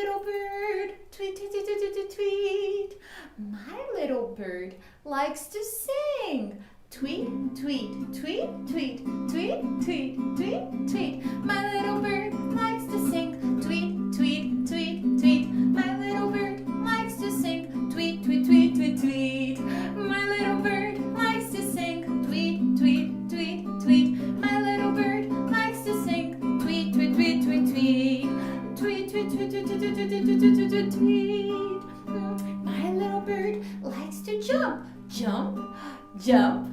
little bird, tweet, tweet, tweet, tweet, tweet, tweet. My little bird likes to sing. Tweet, tweet, tweet, tweet, tweet, tweet, tweet, tweet. My little bird likes to sing. Tweet, tweet, tweet, tweet. My little bird likes to sing. Tweet, tweet, tweet, tweet, tweet. My little bird likes to sing. Tweet, tweet, tweet, tweet. My little bird likes to sing. Tweet, tweet, tweet, tweet, tweet. Tweet, tweet, tweet, tweet, tweet, tweet, tweet, tweet, tweet, tweet. My little bird likes to jump. Jump, jump,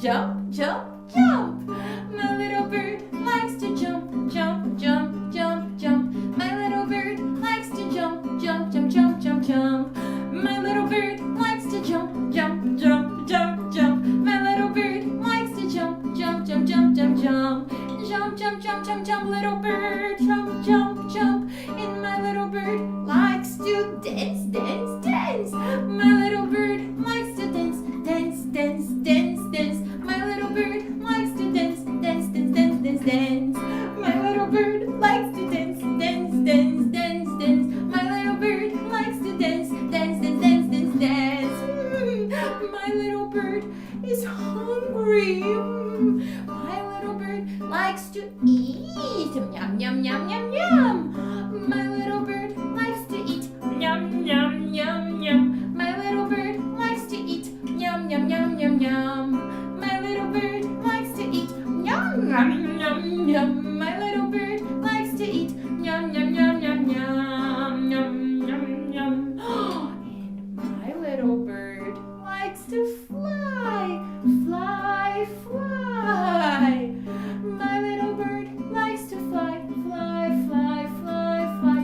jump, jump, jump. My little bird likes to jump, jump, jump, jump, jump. My little bird likes to jump, jump, jump, jump, jump, jump. My little bird likes to jump, jump, jump, jump, jump. My little bird likes to jump, jump, jump, jump, jump, jump. Jump, jump, jump, jump, jump, little bird, jump, jump, jump. And my little bird likes to dance, dance, dance. My little bird likes to dance, dance, dance, dance, dance. My little bird likes to dance, dance, dance, dance, dance, dance. My little bird likes to dance, dance, dance, dance, dance. My little bird likes to dance, dance, dance, dance, dance, dance. My little bird is hungry. My little bird likes to eat. Yum, yum, yum, yum, yum. My little bird likes to eat. Yum, yum, yum, yum. My little bird likes to eat. Yum, yum, yum, yum, yum. My little bird likes to eat. Yum, yum, yum, yum. My little bird likes to eat. Yum, yum, yum, yum, yum. Yum, yum, yum. And my little bird likes to fly. Fly, fly. My little bird likes to fly. Fly, fly, fly, fly.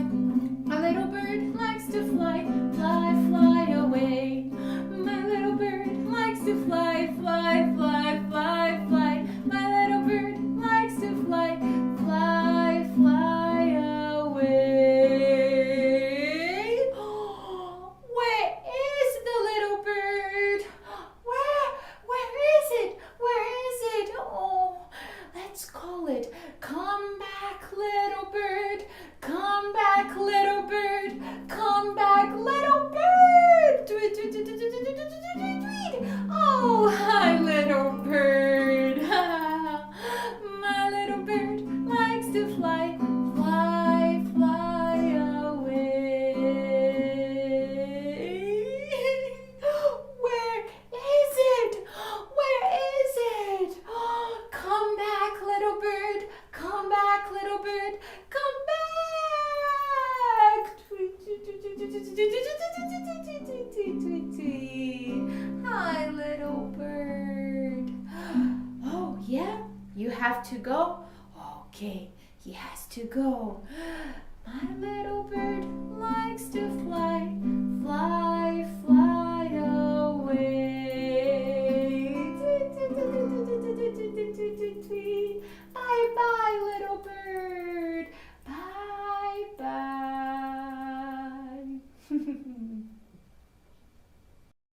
My little bird likes to fly. Fly, fly away. My little bird likes to fly. Fly, fly, fly, fly. My little bird likes to fly. Fly, fly away. Where is the little bird? Where is it? Where is it? Oh, let's call it. Come back, little bird. Come back, little bird. Come back, little bird. Tweet, tweet, tweet, tweet, tweet, tweet, tweet, tweet, tweet. Oh, hi, little bird. My little bird likes to fly. Fly, fly away. Where is it? Where is it? Come back, little bird. Come back, little bird. Come back. Hi, little bird. Oh, yeah? You have to go? Okay, he has to go.